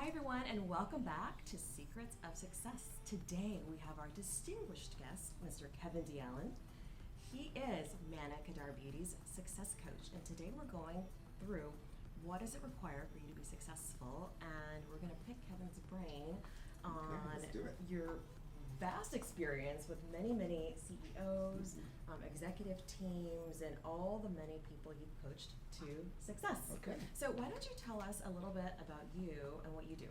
everyone, and welcome back to Secrets of Success. Today we have our distinguished guest, Mr. Kevin DeAllen. He is Mana Kadar Beauty's success coach, and today we're going through what does it require for you to be successful, and we're going to pick Kevin's brain on your vast experience with many CEOs, executive teams, and all the many people you've coached to success. Okay. So why don't you tell us a little bit about you and what you do?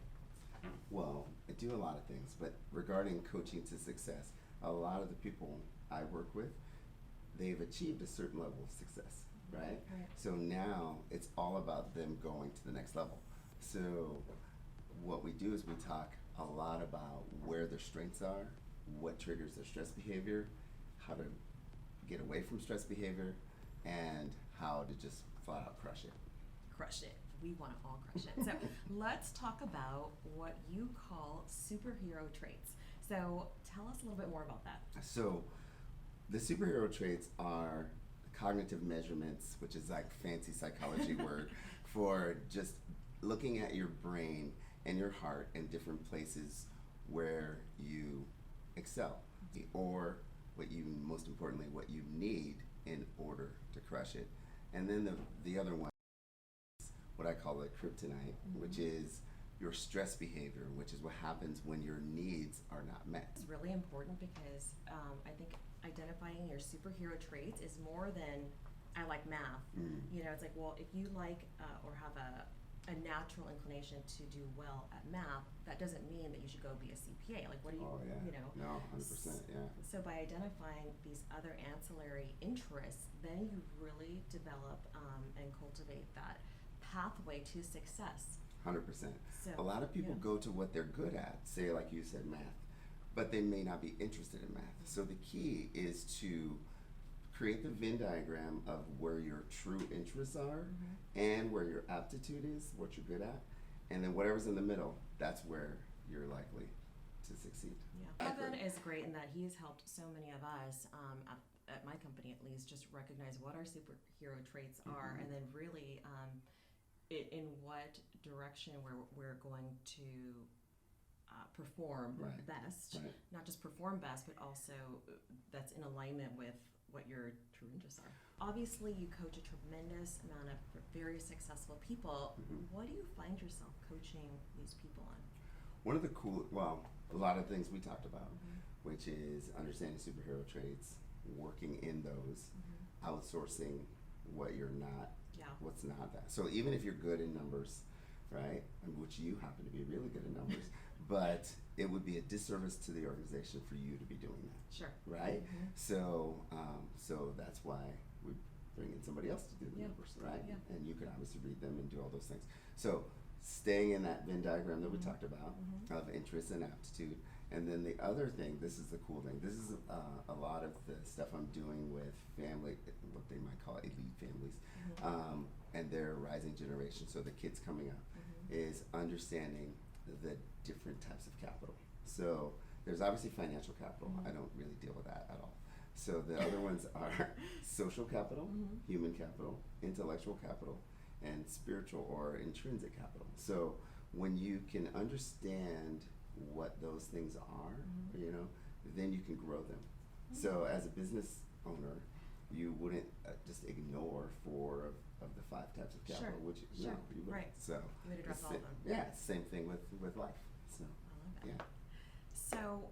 Well, I do a lot of things, but regarding coaching to success, a lot of the people I work with, they've achieved a certain level of success, right? Right. So now it's all about them going to the next level. So what we do is we talk a lot about where their strengths are, what triggers their stress behavior, how to get away from stress behavior, and how to just flat out crush it. Crush it. We want to all crush it. So let's talk about what you call superhero traits. So tell us a little bit more about that. So the superhero traits are cognitive measurements, which is like fancy psychology word for just looking at your brain and your heart in different places where you excel, or what you, most importantly, what you need in order to crush it. And then the other one is what I call the kryptonite, which is your stress behavior, which is what happens when your needs are not met. It's really important because I think identifying your superhero traits is more than I like math. You know, it's like, well, if you like or have a natural inclination to do well at math, that doesn't mean that you should go be a CPA. Like, what do you, you know? No, 100%, yeah. So by identifying these other ancillary interests, then you really develop and cultivate that pathway to success. 100%. So, a lot of people go to what they're good at, say like you said, math, but they may not be interested in math. So the key is to create the Venn diagram of where your true interests are and where your aptitude is, what you're good at, and then whatever's in the middle, that's where you're likely to succeed. Yeah. Kevin is great in that he has helped so many of us, at my company at least, just recognize what our superhero traits are, and then really in what direction we're going to perform best. Right. Not just perform best, but also that's in alignment with what your true interests are. Obviously, you coach a tremendous amount of very successful people. What do you find yourself coaching these people on? One of the a lot of things we talked about, which is understanding superhero traits, working in those, outsourcing what you're not, what's not that. So even if you're good in numbers, right, which you happen to be really good in numbers, but it would be a disservice to the organization for you to be doing that. Sure. Right? So that's why we bring in somebody else to do the numbers, right? Yeah. And you can obviously read them and do all those things. So staying in that Venn diagram that we talked about of interest and aptitude. And then the other thing, this is the cool thing, this is a lot of the stuff I'm doing with family, what they might call elite families, and their rising generation, so the kids coming up, is understanding the different types of capital. So there's obviously financial capital. I don't really deal with that at all. So the other ones are social capital, human capital, intellectual capital, and spiritual or intrinsic capital. So when you can understand what those things are, you know, then you can grow them. So as a business owner, you wouldn't just ignore 4 of the 5 types of capital, which no, you wouldn't. Right. So you would address all of them. Yeah, same thing with life. So I love that. yeah. So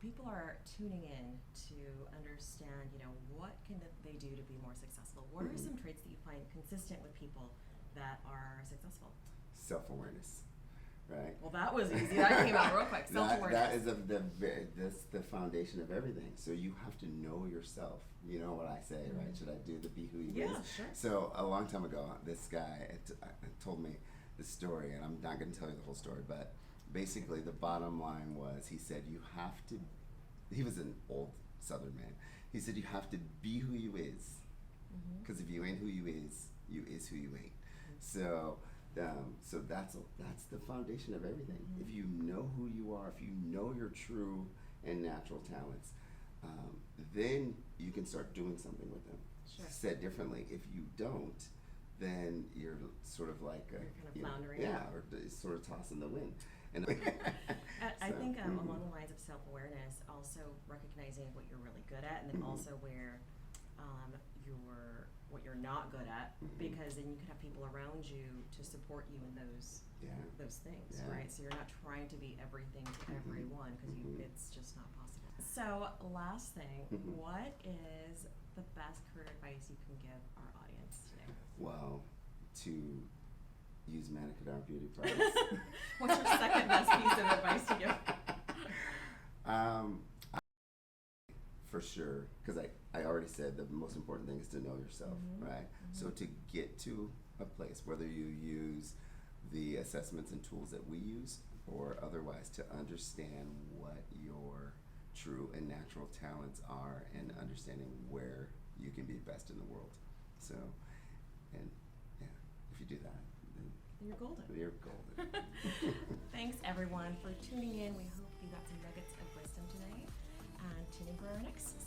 people are tuning in to understand, you know, what can they do to be more successful? What are some traits that you find consistent with people that are successful? Self-awareness, right? Well, that was easy. That came out real quick. Self-awareness. That is that's the foundation of everything. So you have to know yourself. You know what I say, right? Should I do the be who you is? Sure. So a long time ago, this guy told me this story, and I'm not going to tell you the whole story, but basically the bottom line was, he said you have to, he was an old Southern man, he said you have to be who you is, because if you ain't who you is who you ain't. So that's the foundation of everything. If you know who you are, if you know your true and natural talents, then you can start doing something with them. Sure. Said differently, if you don't, then you're sort of like You're kind of you know, floundering. yeah, or sort of tossing the wind. And I think mhm. along the lines of self-awareness, also recognizing what you're really good at, and then Mhm. also where what you're not good at, Mhm. because then you can have people around you to support you in those things, Yeah. right? So you're not trying to be everything to Mhm. everyone, because Mhm. it's just not possible. So last thing, Mhm. what is the best career advice you can give our audience today? Well, to use Manicadar Beauty products. What's your second best piece of advice to give? For sure, because I already said the most important thing is to know yourself, Mhm. right? Mhm. So to get to a place, whether you use the assessments and tools that we use or otherwise, to understand what your true and natural talents are and understanding where you can be best in the world. So, and yeah, if you do that, then You're golden. you're golden. Thanks everyone for tuning in. We hope you got some nuggets of wisdom today. And tune in for our next